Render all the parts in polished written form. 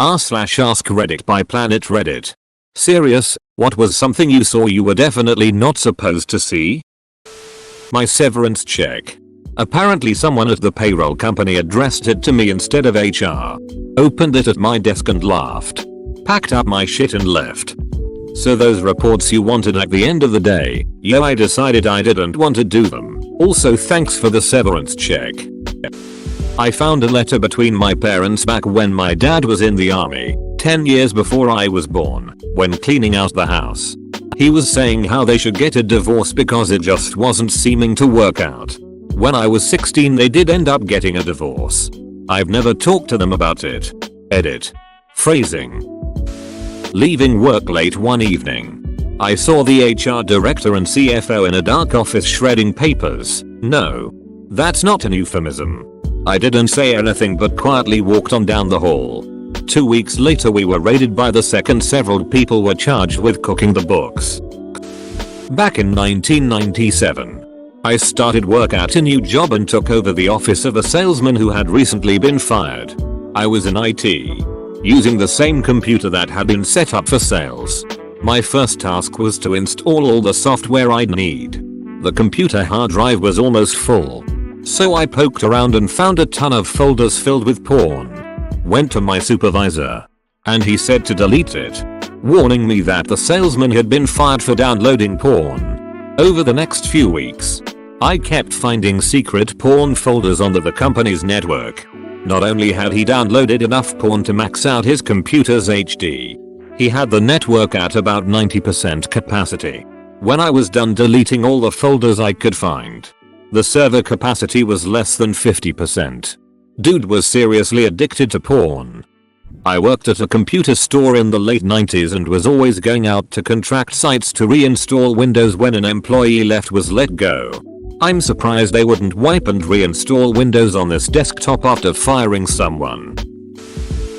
r/AskReddit by Planet Reddit. Serious, what was something you saw you were definitely not supposed to see? My severance check. Apparently someone at the payroll company addressed it to me instead of HR. Opened it at my desk and laughed. Packed up my shit and left. So those reports you wanted at the end of the day, yo, I decided I didn't want to do them. Also thanks for the severance check. I found a letter between my parents back when my dad was in the army, 10 years before I was born, when cleaning out the house. He was saying how they should get a divorce because it just wasn't seeming to work out. When I was 16 they did end up getting a divorce. I've never talked to them about it. Edit. Phrasing. Leaving work late one evening. I saw the HR director and CFO in a dark office shredding papers. No. That's not an euphemism. I didn't say anything but quietly walked on down the hall. 2 weeks later we were raided by the SEC and several people were charged with cooking the books. Back in 1997, I started work at a new job and took over the office of a salesman who had recently been fired. I was in IT, using the same computer that had been set up for sales. My first task was to install all the software I'd need. The computer hard drive was almost full. So I poked around and found a ton of folders filled with porn. Went to my supervisor. And he said to delete it, warning me that the salesman had been fired for downloading porn. Over the next few weeks, I kept finding secret porn folders onto the company's network. Not only had he downloaded enough porn to max out his computer's HD, he had the network at about 90% capacity. When I was done deleting all the folders I could find, the server capacity was less than 50%. Dude was seriously addicted to porn. I worked at a computer store in the late 90s and was always going out to contract sites to reinstall Windows when an employee left was let go. I'm surprised they wouldn't wipe and reinstall Windows on this desktop after firing someone.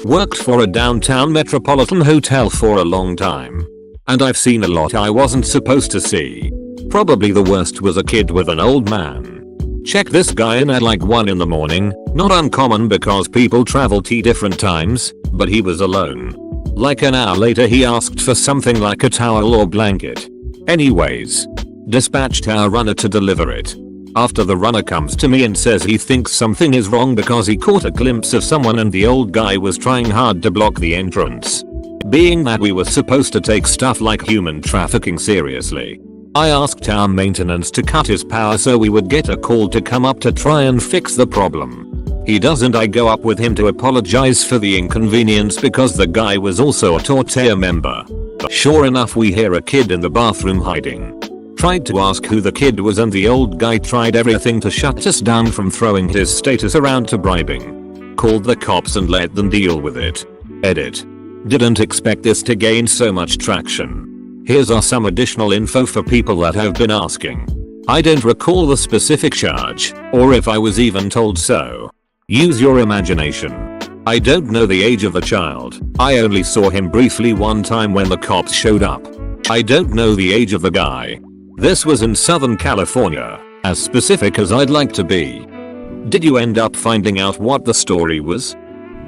Worked for a downtown metropolitan hotel for a long time. And I've seen a lot I wasn't supposed to see. Probably the worst was a kid with an old man. Check this guy in at like 1 in the morning, not uncommon because people travel to different times, but he was alone. Like an hour later he asked for something like a towel or blanket. Anyways, dispatched our runner to deliver it. After the runner comes to me and says he thinks something is wrong because he caught a glimpse of someone and the old guy was trying hard to block the entrance. Being that we were supposed to take stuff like human trafficking seriously, I asked our maintenance to cut his power so we would get a call to come up to try and fix the problem. He doesn't. I go up with him to apologize for the inconvenience because the guy was also a tortilla member. Sure enough we hear a kid in the bathroom hiding. Tried to ask who the kid was and the old guy tried everything to shut us down from throwing his status around to bribing. Called the cops and let them deal with it. Edit. Didn't expect this to gain so much traction. Here's some additional info for people that have been asking. I don't recall the specific charge, or if I was even told so. Use your imagination. I don't know the age of the child. I only saw him briefly one time when the cops showed up. I don't know the age of the guy. This was in Southern California, as specific as I'd like to be. Did you end up finding out what the story was?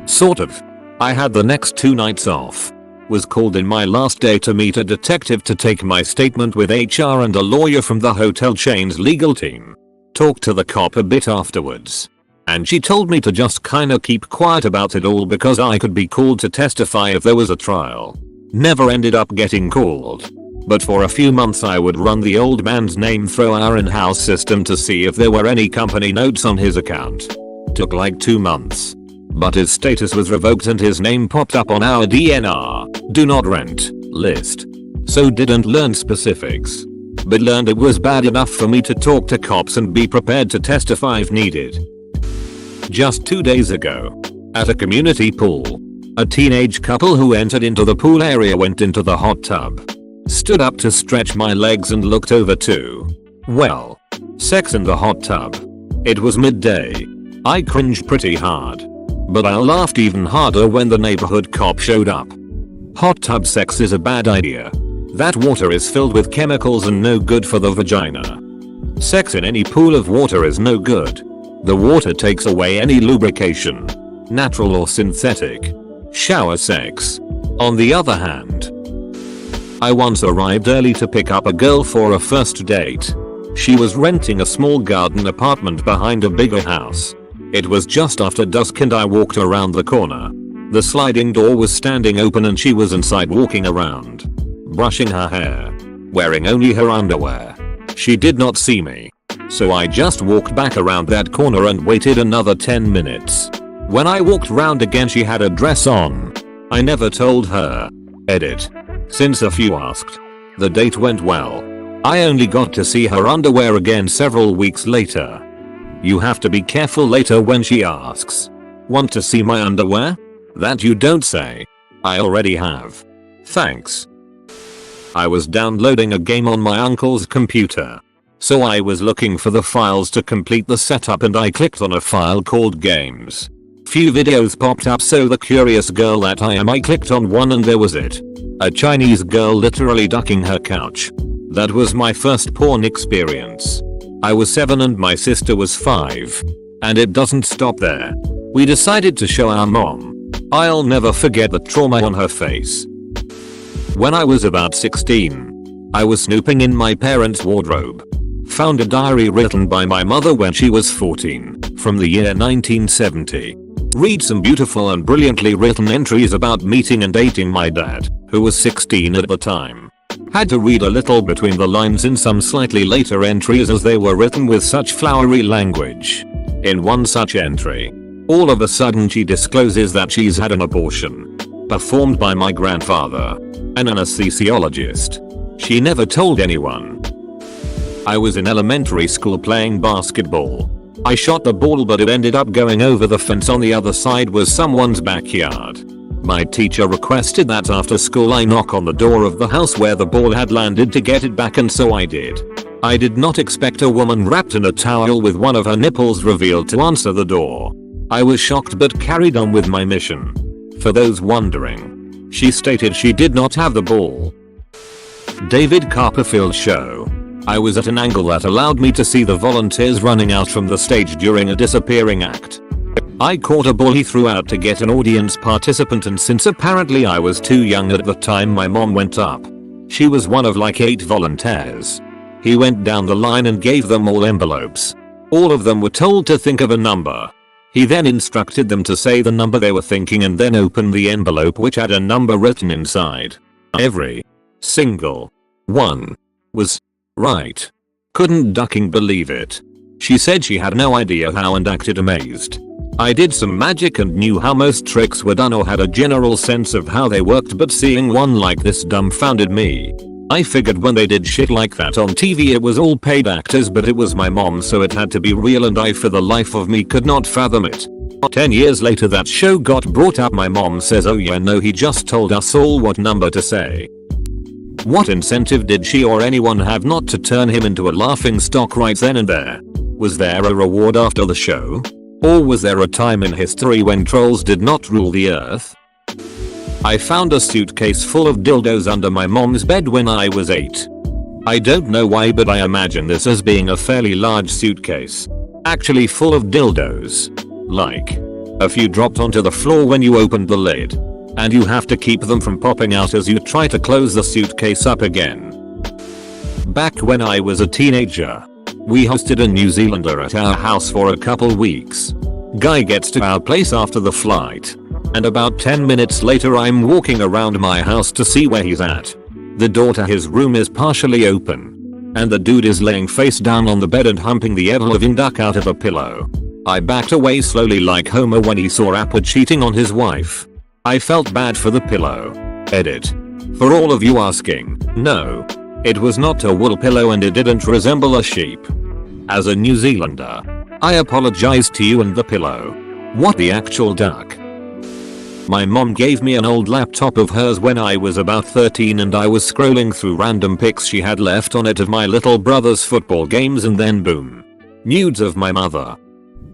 Sort of. I had the next 2 nights off. Was called in my last day to meet a detective to take my statement with HR and a lawyer from the hotel chain's legal team. Talked to the cop a bit afterwards. And she told me to just kinda keep quiet about it all because I could be called to testify if there was a trial. Never ended up getting called. But for a few months I would run the old man's name through our in-house system to see if there were any company notes on his account. Took like 2 months. But his status was revoked and his name popped up on our DNR, do not rent, list. So didn't learn specifics. But learned it was bad enough for me to talk to cops and be prepared to testify if needed. Just 2 days ago, at a community pool, a teenage couple who entered into the pool area went into the hot tub. Stood up to stretch my legs and looked over too. Well, sex in the hot tub. It was midday. I cringed pretty hard. But I laughed even harder when the neighborhood cop showed up. Hot tub sex is a bad idea. That water is filled with chemicals and no good for the vagina. Sex in any pool of water is no good. The water takes away any lubrication, natural or synthetic. Shower sex. On the other hand, I once arrived early to pick up a girl for a first date. She was renting a small garden apartment behind a bigger house. It was just after dusk and I walked around the corner. The sliding door was standing open and she was inside walking around, brushing her hair, wearing only her underwear. She did not see me, so I just walked back around that corner and waited another 10 minutes. When I walked round again she had a dress on. I never told her. Edit. Since a few asked. The date went well. I only got to see her underwear again several weeks later. You have to be careful later when she asks. Want to see my underwear? That you don't say. I already have. Thanks. I was downloading a game on my uncle's computer. So I was looking for the files to complete the setup and I clicked on a file called games. Few videos popped up, so the curious girl that I am, I clicked on one and there was it. A Chinese girl literally ducking her couch. That was my first porn experience. I was 7 and my sister was 5. And it doesn't stop there. We decided to show our mom. I'll never forget the trauma on her face. When I was about 16, I was snooping in my parents' wardrobe. Found a diary written by my mother when she was 14, from the year 1970. Read some beautiful and brilliantly written entries about meeting and dating my dad, who was 16 at the time. Had to read a little between the lines in some slightly later entries as they were written with such flowery language. In one such entry, all of a sudden she discloses that she's had an abortion. Performed by my grandfather, an anesthesiologist. She never told anyone. I was in elementary school playing basketball. I shot the ball but it ended up going over the fence. On the other side was someone's backyard. My teacher requested that after school I knock on the door of the house where the ball had landed to get it back, and so I did. I did not expect a woman wrapped in a towel with one of her nipples revealed to answer the door. I was shocked but carried on with my mission. For those wondering, she stated she did not have the ball. David Copperfield show. I was at an angle that allowed me to see the volunteers running out from the stage during a disappearing act. I caught a ball he threw out to get an audience participant, and since apparently I was too young at the time, my mom went up. She was one of like 8 volunteers. He went down the line and gave them all envelopes. All of them were told to think of a number. He then instructed them to say the number they were thinking and then opened the envelope which had a number written inside. Every single one was right. Couldn't ducking believe it. She said she had no idea how and acted amazed. I did some magic and knew how most tricks were done or had a general sense of how they worked, but seeing one like this dumbfounded me. I figured when they did shit like that on TV it was all paid actors, but it was my mom, so it had to be real, and I for the life of me could not fathom it. 10 years later that show got brought up. My mom says, oh yeah, no, he just told us all what number to say. What incentive did she or anyone have not to turn him into a laughing stock right then and there? Was there a reward after the show? Or was there a time in history when trolls did not rule the earth? I found a suitcase full of dildos under my mom's bed when I was 8. I don't know why, but I imagine this as being a fairly large suitcase. Actually full of dildos. Like, a few dropped onto the floor when you opened the lid. And you have to keep them from popping out as you try to close the suitcase up again. Back when I was a teenager, we hosted a New Zealander at our house for a couple weeks. Guy gets to our place after the flight. And about 10 minutes later I'm walking around my house to see where he's at. The door to his room is partially open. And the dude is laying face down on the bed and humping the ever-living duck out of a pillow. I backed away slowly like Homer when he saw Apple cheating on his wife. I felt bad for the pillow. Edit. For all of you asking, no. It was not a wool pillow and it didn't resemble a sheep. As a New Zealander, I apologize to you and the pillow. What the actual duck? My mom gave me an old laptop of hers when I was about 13 and I was scrolling through random pics she had left on it of my little brother's football games, and then boom. Nudes of my mother.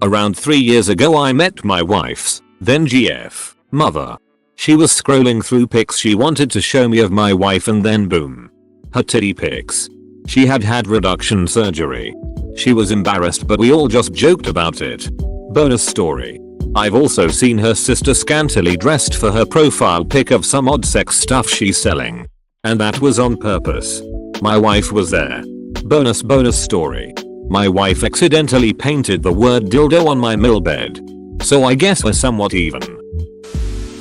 Around 3 years ago I met my wife's, then GF, mother. She was scrolling through pics she wanted to show me of my wife, and then boom. Her titty pics. She had had reduction surgery. She was embarrassed but we all just joked about it. Bonus story. I've also seen her sister scantily dressed for her profile pic of some odd sex stuff she's selling. And that was on purpose. My wife was there. Bonus story. My wife accidentally painted the word dildo on my mill bed. So I guess we're somewhat even.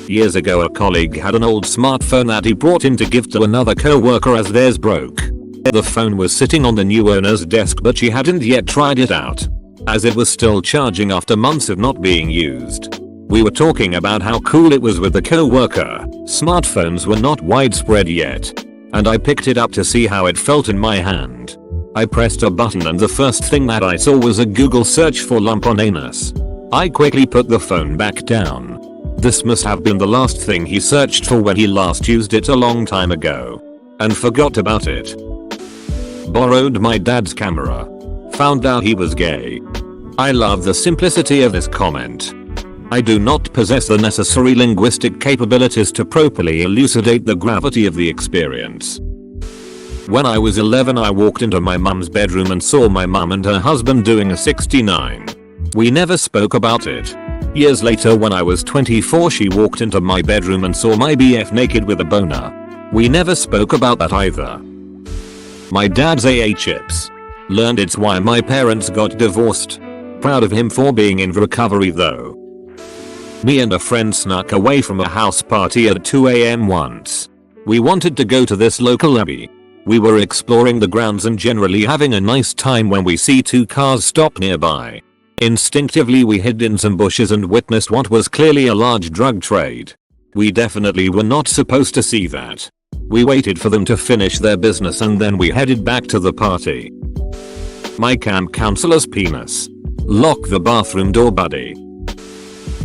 Years ago a colleague had an old smartphone that he brought in to give to another co-worker as theirs broke. The phone was sitting on the new owner's desk but she hadn't yet tried it out, as it was still charging after months of not being used. We were talking about how cool it was with the co-worker. Smartphones were not widespread yet. And I picked it up to see how it felt in my hand. I pressed a button and the first thing that I saw was a Google search for lump on anus. I quickly put the phone back down. This must have been the last thing he searched for when he last used it a long time ago. And forgot about it. Borrowed my dad's camera. Found out he was gay. I love the simplicity of this comment. I do not possess the necessary linguistic capabilities to properly elucidate the gravity of the experience. When I was 11 I walked into my mum's bedroom and saw my mum and her husband doing a 69. We never spoke about it. Years later when I was 24 she walked into my bedroom and saw my BF naked with a boner. We never spoke about that either. My dad's AA chips. Learned it's why my parents got divorced. Proud of him for being in recovery though. Me and a friend snuck away from a house party at 2 AM once. We wanted to go to this local abbey. We were exploring the grounds and generally having a nice time when we see two cars stop nearby. Instinctively we hid in some bushes and witnessed what was clearly a large drug trade. We definitely were not supposed to see that. We waited for them to finish their business and then we headed back to the party. My camp counselor's penis. Lock the bathroom door buddy.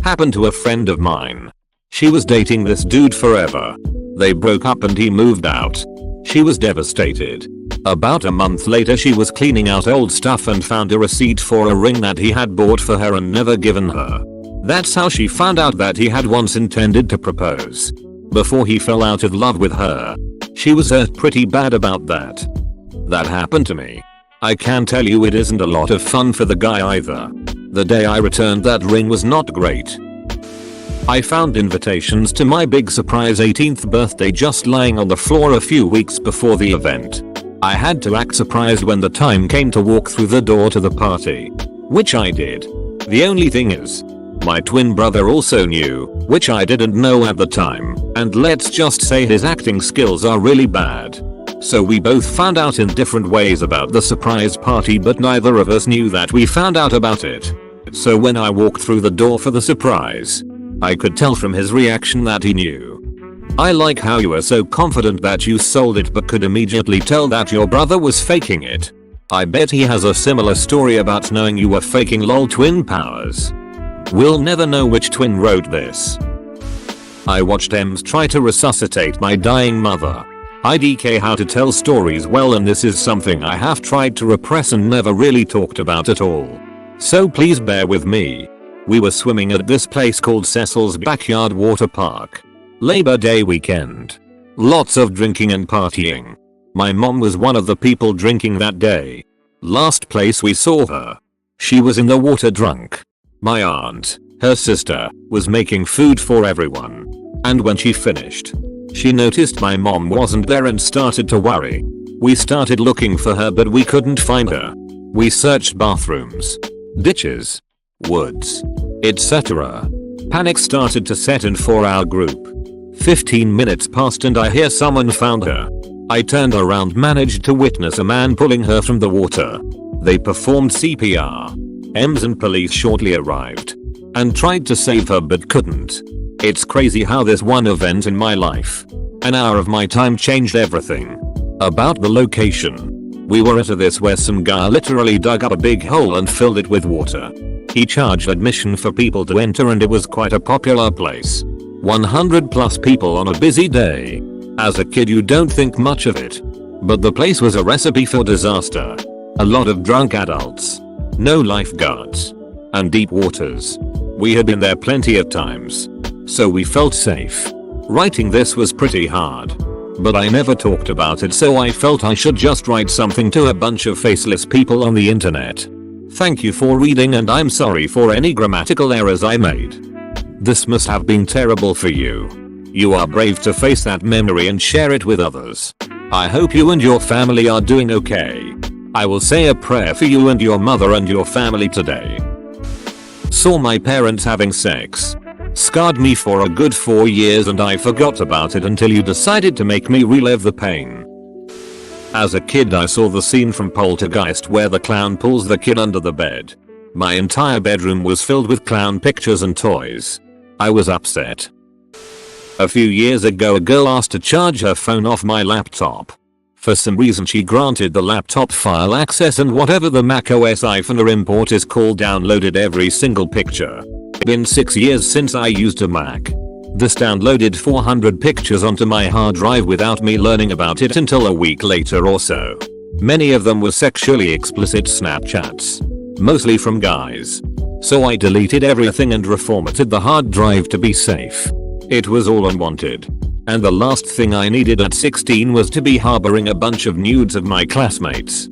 Happened to a friend of mine. She was dating this dude forever. They broke up and he moved out. She was devastated. About a month later she was cleaning out old stuff and found a receipt for a ring that he had bought for her and never given her. That's how she found out that he had once intended to propose. Before he fell out of love with her. She was hurt pretty bad about that. That happened to me. I can tell you it isn't a lot of fun for the guy either. The day I returned that ring was not great. I found invitations to my big surprise 18th birthday just lying on the floor a few weeks before the event. I had to act surprised when the time came to walk through the door to the party. Which I did. The only thing is, my twin brother also knew, which I didn't know at the time, and let's just say his acting skills are really bad. So we both found out in different ways about the surprise party but neither of us knew that we found out about it. So when I walked through the door for the surprise, I could tell from his reaction that he knew. I like how you were so confident that you sold it but could immediately tell that your brother was faking it. I bet he has a similar story about knowing you were faking lol twin powers. We'll never know which twin wrote this. I watched Ems try to resuscitate my dying mother. IDK how to tell stories well and this is something I have tried to repress and never really talked about at all. So please bear with me. We were swimming at this place called Cecil's Backyard Water Park. Labor Day weekend. Lots of drinking and partying. My mom was one of the people drinking that day. Last place we saw her. She was in the water drunk. My aunt, her sister, was making food for everyone. And when she finished, she noticed my mom wasn't there and started to worry. We started looking for her but we couldn't find her. We searched bathrooms, ditches, woods, etc. Panic started to set in for our group. 15 minutes passed and I hear someone found her. I turned around, managed to witness a man pulling her from the water. They performed CPR. EMS and police shortly arrived and tried to save her but couldn't. It's crazy how this one event in my life, an hour of my time, changed everything. About the location. We were at this where some guy literally dug up a big hole and filled it with water. He charged admission for people to enter and it was quite a popular place. 100 plus people on a busy day. As a kid you don't think much of it. But the place was a recipe for disaster. A lot of drunk adults. No lifeguards. And deep waters. We had been there plenty of times. So we felt safe. Writing this was pretty hard. But I never talked about it so I felt I should just write something to a bunch of faceless people on the internet. Thank you for reading, and I'm sorry for any grammatical errors I made. This must have been terrible for you. You are brave to face that memory and share it with others. I hope you and your family are doing okay. I will say a prayer for you and your mother and your family today. Saw my parents having sex. Scarred me for a good 4 years, and I forgot about it until you decided to make me relive the pain. As a kid, I saw the scene from Poltergeist where the clown pulls the kid under the bed. My entire bedroom was filled with clown pictures and toys. I was upset. A few years ago, a girl asked to charge her phone off my laptop. For some reason, she granted the laptop file access, and whatever the macOS iPhone or import is called downloaded every single picture. Been 6 years since I used a Mac. This downloaded 400 pictures onto my hard drive without me learning about it until a week later or so. Many of them were sexually explicit Snapchats. Mostly from guys. So I deleted everything and reformatted the hard drive to be safe. It was all unwanted. And the last thing I needed at 16 was to be harboring a bunch of nudes of my classmates.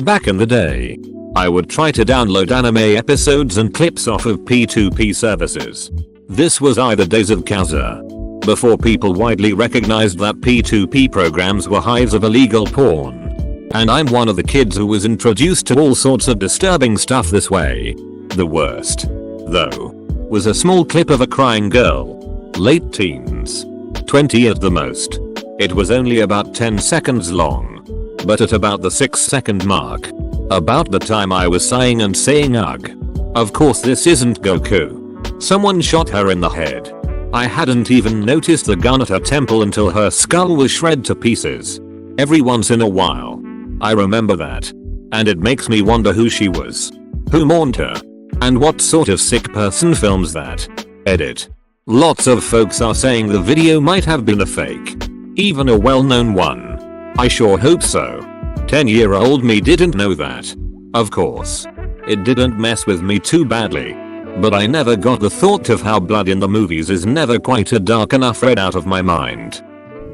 Back in the day, I would try to download anime episodes and clips off of P2P services. This was either days of Kazaa, before people widely recognized that P2P programs were hives of illegal porn. And I'm one of the kids who was introduced to all sorts of disturbing stuff this way. The worst, though, was a small clip of a crying girl. Late teens. 20 at the most. It was only about 10 seconds long. But at about the 6-second mark, about the time I was sighing and saying ugh. Of course this isn't Goku. Someone shot her in the head. I hadn't even noticed the gun at her temple until her skull was shred to pieces. Every once in a while. I remember that. And it makes me wonder who she was. Who mourned her? And what sort of sick person films that? Edit. Lots of folks are saying the video might have been a fake. Even a well-known one. I sure hope so. 10-year-old me didn't know that. Of course. It didn't mess with me too badly. But I never got the thought of how blood in the movies is never quite a dark enough red out of my mind.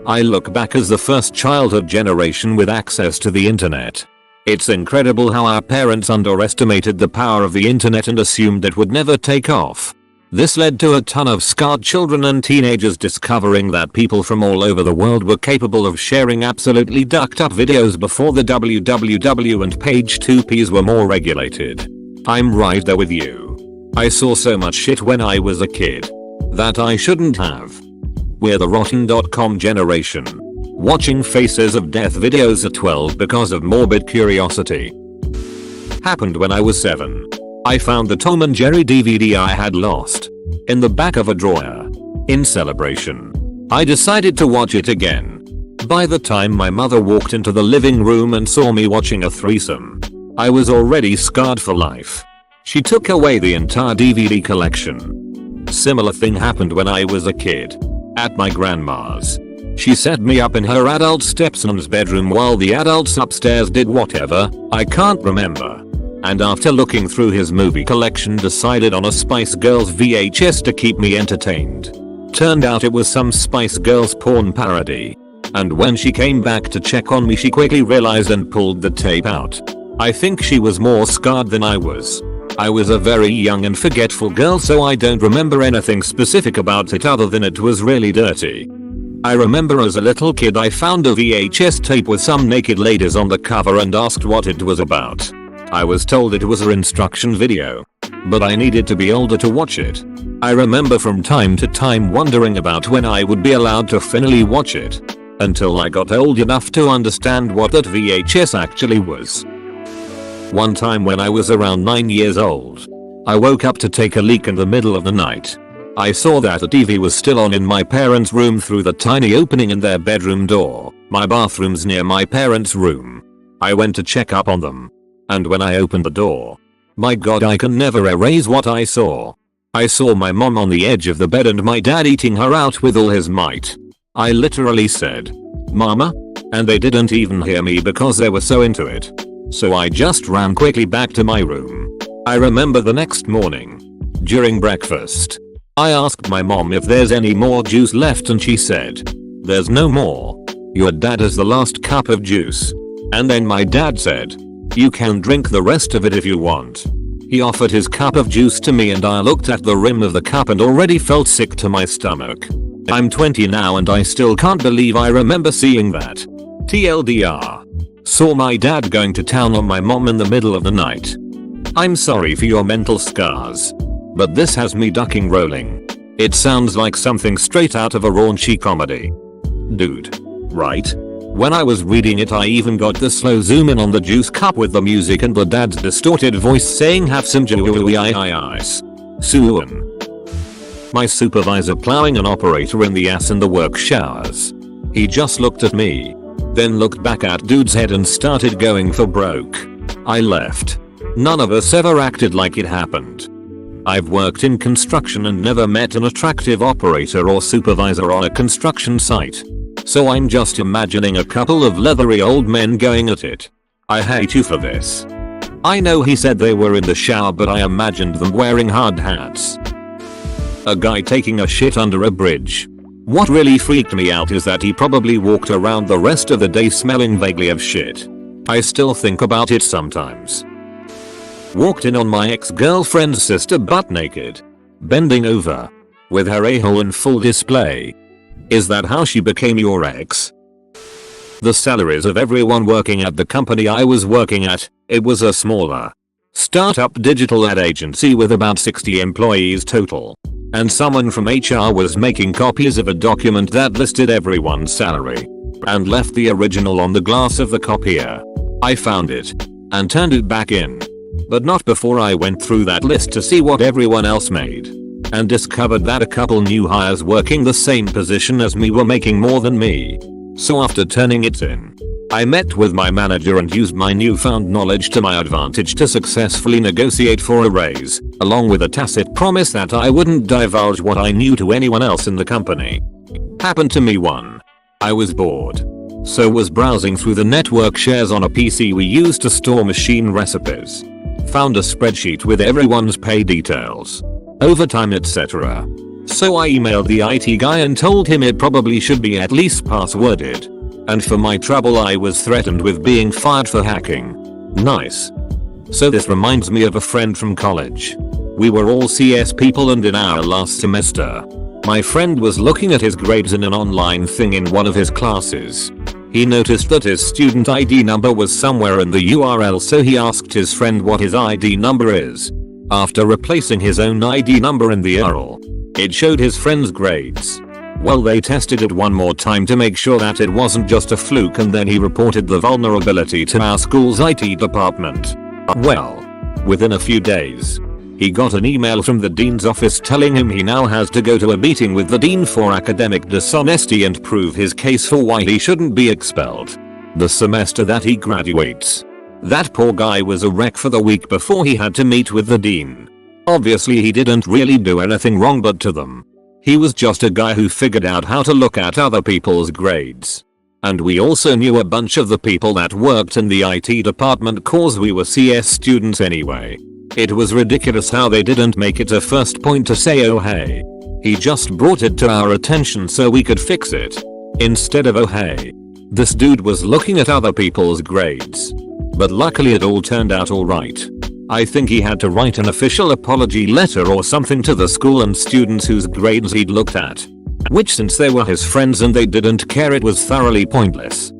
I look back as the first childhood generation with access to the internet. It's incredible how our parents underestimated the power of the internet and assumed it would never take off. This led to a ton of scarred children and teenagers discovering that people from all over the world were capable of sharing absolutely ducked up videos before the www and page 2ps were more regulated. I'm right there with you. I saw so much shit when I was a kid that I shouldn't have. We're the rotten.com generation. Watching Faces of Death videos at 12 because of morbid curiosity. Happened when I was 7. I found the Tom and Jerry DVD I had lost in the back of a drawer. In celebration, I decided to watch it again. By the time my mother walked into the living room and saw me watching a threesome, I was already scarred for life. She took away the entire DVD collection. Similar thing happened when I was a kid. At my grandma's. She set me up in her adult stepson's bedroom while the adults upstairs did whatever, I can't remember. And after looking through his movie collection decided on a Spice Girls VHS to keep me entertained. Turned out it was some Spice Girls porn parody. And when she came back to check on me, she quickly realized and pulled the tape out. I think she was more scarred than I was. I was a very young and forgetful girl, so I don't remember anything specific about it other than it was really dirty. I remember as a little kid I found a VHS tape with some naked ladies on the cover and asked what it was about. I was told it was an instruction video. But I needed to be older to watch it. I remember from time to time wondering about when I would be allowed to finally watch it. Until I got old enough to understand what that VHS actually was. One time when I was around 9 years old, I woke up to take a leak in the middle of the night. I saw that the TV was still on in my parents' room through the tiny opening in their bedroom door. My bathroom's near my parents' room. I went to check up on them. And when I opened the door, my god, I can never erase what I saw. I saw my mom on the edge of the bed and my dad eating her out with all his might. I literally said, "Mama?" And they didn't even hear me because they were so into it. So I just ran quickly back to my room. I remember the next morning, during breakfast, I asked my mom if there's any more juice left and she said, "There's no more. Your dad has the last cup of juice." And then my dad said, You can drink the rest of it if you want. He offered his cup of juice to me and I looked at the rim of the cup and already felt sick to my stomach. I'm 20 now and I still can't believe I remember seeing that. TLDR. Saw my dad going to town on my mom in the middle of the night. I'm sorry for your mental scars. But this has me ducking rolling. It sounds like something straight out of a raunchy comedy. Dude. Right? When I was reading it I even got the slow zoom in on the juice cup with the music and the dad's distorted voice saying have some ice. Soon. My supervisor plowing an operator in the ass in the work showers. He just looked at me. Then looked back at dude's head and started going for broke. I left. None of us ever acted like it happened. I've worked in construction and never met an attractive operator or supervisor on a construction site. So I'm just imagining a couple of leathery old men going at it. I hate you for this. I know he said they were in the shower but I imagined them wearing hard hats. A guy taking a shit under a bridge. What really freaked me out is that he probably walked around the rest of the day smelling vaguely of shit. I still think about it sometimes. Walked in on my ex-girlfriend's sister butt naked. Bending over. With her a-hole in full display. Is that how she became your ex? The salaries of everyone working at the company I was working at, it was a smaller startup digital ad agency with about 60 employees total. And someone from HR was making copies of a document that listed everyone's salary. And left the original on the glass of the copier. I found it. And turned it back in. But not before I went through that list to see what everyone else made. And discovered that a couple new hires working the same position as me were making more than me. So after turning it in, I met with my manager and used my newfound knowledge to my advantage to successfully negotiate for a raise, along with a tacit promise that I wouldn't divulge what I knew to anyone else in the company. Happened to me one. I was bored. So was browsing through the network shares on a PC we used to store machine recipes. Found a spreadsheet with everyone's pay details, overtime etc. So I emailed the IT guy and told him it probably should be at least passworded. And for my trouble I was threatened with being fired for hacking. Nice. So this reminds me of a friend from college. We were all CS people and in our last semester, my friend was looking at his grades in an online thing in one of his classes. He noticed that his student ID number was somewhere in the URL so he asked his friend what his ID number is. After replacing his own ID number in the URL, it showed his friend's grades. Well, they tested it one more time to make sure that it wasn't just a fluke and then he reported the vulnerability to our school's IT department. Well, within a few days, he got an email from the dean's office telling him he now has to go to a meeting with the dean for academic dishonesty and prove his case for why he shouldn't be expelled the semester that he graduates. That poor guy was a wreck for the week before he had to meet with the dean. Obviously he didn't really do anything wrong, but to them, he was just a guy who figured out how to look at other people's grades. And we also knew a bunch of the people that worked in the IT department cause we were CS students anyway. It was ridiculous how they didn't make it a first point to say oh hey. He just brought it to our attention so we could fix it. Instead of oh hey. This dude was looking at other people's grades. But luckily it all turned out alright. I think he had to write an official apology letter or something to the school and students whose grades he'd looked at. Which, since they were his friends and they didn't care, it was thoroughly pointless.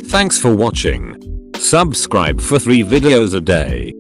Thanks for watching. Subscribe for 3 videos a day.